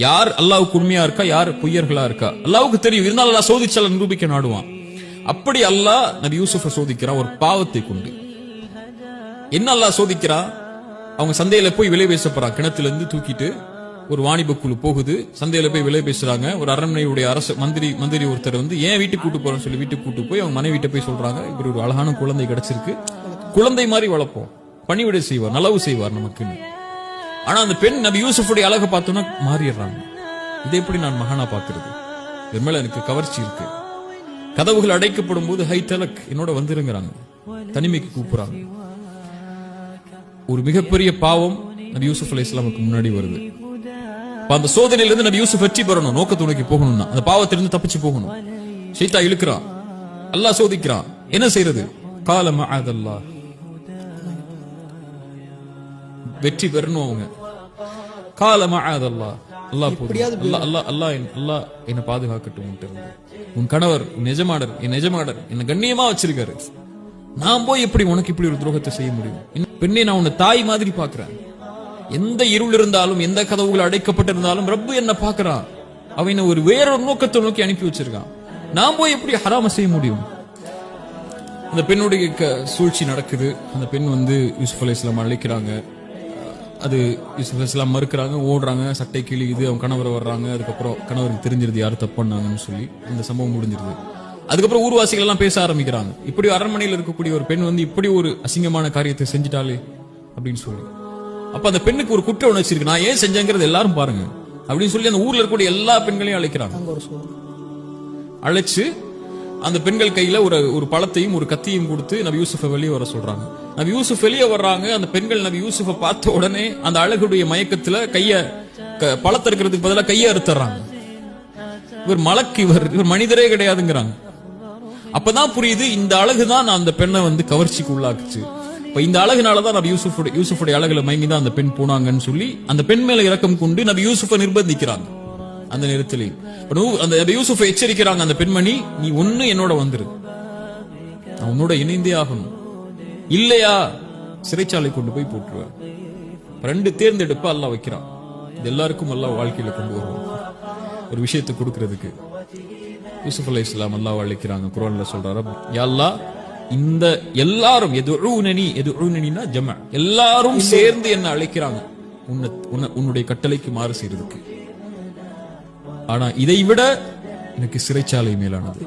யார் அல்லாஹ்வுக்கு உண்மையா இருக்கா, யார் பொய்யர்களா இருக்கா அல்லாஹ்வுக்கு தெரியும். இருந்தாலும் அல்லாஹ் சோதிச்சால நிரூபிக்க நாடுவான். அப்படி அல்லாஹ் நபி யூசுஃபை சோதிக்கிறான் ஒரு பாவத்தை கொண்டு. என்ன அல்லாஹ் சோதிக்கிறான்? அவங்க சந்தையில போய் விலை பேச போறாங்க. கிணத்துல இருந்து தூக்கிட்டு ஒரு வாணிப குழு போகுது, சந்தையில போய் விலை பேசுறாங்க. ஒரு அரண்மனையுடைய அரசு மந்திரி ஒருத்தர் வந்து ஏன் வீட்டுக்கு கூட்டு போறோம்னு சொல்லி வீட்டுக்கு கூட்டு போய் அவங்க மனைவி வீட்டை போய் சொல்றாங்க, இப்படி ஒரு அழகான குழந்தை கிடைச்சிருக்கு, குழந்தை மாதிரி வளர்ப்போம், பணிவிடை செய்வார், நலவு செய்வார் நமக்குன்னு. ஆனா அந்த பெண் நபி யூசுஃபுடைய அழகை பார்த்தோன்னா மாறிடுறாங்க. இதை எப்படி நான் மகானா பாக்குறது? இது மேல எனக்கு கவர்ச்சி இருக்கு. கதவுகள் அடைக்கப்படும் போது ஹை தலக் என்னோட வந்துருங்கிறாங்க, தனிமைக்கு கூப்பிடுறாங்க. ஒரு மிகப்பெரிய பாவம் நபி யூசுப் அலைஹிஸ்ஸலாமுக்கு முன்னாடி வருது. அந்த சோதனையிலிருந்து நபி யூசுப் வெற்றி பெறணும், நோக்கத்தை நோக்கி போகணும்னா அந்த பாவத்திலிருந்து தப்பிச்சு போகணும். ஷைத்தான் இழுக்கிறான், அல்லாஹ் சோதிக்கிறான். என்ன செய்யறது? கால மஅதல்லாஹ், வெற்றி பெறணும் அவங்க. கால மஅதல்லாஹ், அல்லாஹ் அல்லாஹ் என்ன பாதுகாக்கட்டும். உன் கணவர் உன் எஜமானர் என்ன கண்ணியமா வச்சிருக்காரு, நான் போய் எப்படி உனக்கு இப்படி ஒரு துரோகத்தை செய்ய முடியும்? பெண்ணே, நான் உன்னை தாய் மாதிரி பாக்குறேன். எந்த இருள் இருந்தாலும் எந்த கதவுகள் அடைக்கப்பட்டிருந்தாலும் ரப்பு என்ன பாக்குறான். அவனை ஒரு வேறொரு நோக்கத்தை நோக்கி அனுப்பி வச்சிருக்கான். நான் போய் எப்படி ஹராம செய்ய முடியும்? அந்த பெண்ணுடைய சூழ்ச்சி நடக்குது. அந்த பெண் வந்து யூசுப் அலைஹிஸ்ஸலாம் அழைக்கிறாங்க. அது யூசுப் அலைஹிஸ்ஸலாம் மறுக்கிறாங்க, ஓடுறாங்க, சட்டை கிழியுது, அவங்க கணவர் வர்றாங்க. அதுக்கப்புறம் கணவருக்கு தெரிஞ்சிருது யாரு தப்பு பண்ணாங்கன்னு சொல்லி இந்த சம்பவம் முடிஞ்சிருது. அதுக்கப்புறம் ஊர்வாசிகள் எல்லாம் பேச ஆரம்பிக்கிறாங்க, இப்படி அரண்மனையில் இருக்கக்கூடிய ஒரு பெண் வந்து இப்படி ஒரு அசிங்கமான காரியத்தை செஞ்சிட்டாலே அப்படின்னு சொல்லி. அப்ப அந்த பெண்ணுக்கு ஒரு குற்ற உணர்ச்சி இருக்கு, நான் ஏன் செஞ்சேங்கிறது எல்லாரும் பாருங்க அப்படின்னு சொல்லி அந்த ஊர்ல இருக்கக்கூடிய எல்லா பெண்களையும் அழைக்கிறாங்க. அழைச்சு அந்த பெண்கள் கையில ஒரு பழத்தையும் ஒரு கத்தியும் கொடுத்து நபி யூசுஃபை வெளியே வர சொல்றாங்க. நபி யூசுப் வெளியே வர்றாங்க. அந்த பெண்கள் நபி யூசுஃபை பார்த்த உடனே அந்த அழகுடைய மயக்கத்துல பழத்தை இருக்கிறதுக்கு பதிலாக கையை அறுத்துறாங்க. இவர் மலக்கு, இவர் மனிதரே கிடையாதுங்கிறாங்க. அப்பதான் புரியுது, இந்த அழகுதான் அந்த பெண்ணை வந்து கவர்ச்சிக்கு உள்ளாக்குச்சு. இப்ப இந்த அழகுனாலதான் நபி யூசுஃபுடைய அழகுல மயங்கிதான் அந்த பெண் போனாங்கன்னு சொல்லி அந்த பெண் மேல இரக்கம் கொண்டு நபி யூசுஃபை நிர்பந்திக்கிறாங்க. அந்த நேரத்தில் அந்த நபி யூசுஃபை எச்சரிக்கிறாங்க, அந்த பெண்மணி, நீ ஒண்ணு என்னோட வந்துரு, நான் உன்னோட இணைந்தே ஆகணும், இல்லையா சிறைச்சாலை கொண்டு போய் போட்டுருவேன். ரெண்டு தேர்ந்தெடுப்பா அல்லாஹ் வைக்கிறான். இது எல்லாருக்கும் அல்லாஹ் வாழ்க்கையில கொண்டு வருவான் ஒரு விஷயத்தை கொடுக்கிறதுக்கு. யூசுப் அலைஹிஸ்ஸலாம் அல்லாஹ் அழைக்கிறாங்க. குர்ஆன்ல சொல்றாரு, யா அல்லாஹ், இந்த எல்லாரும் எதுஉனனினா ஜமஅ, எல்லாரும் சேர்ந்து என்ன அழைக்கிறாங்க உன்னுடைய கட்டளைக்கு மாறு செய்யறதுக்கு. ஆனா இதை விட எனக்கு சிறைச்சாலை மேலானது.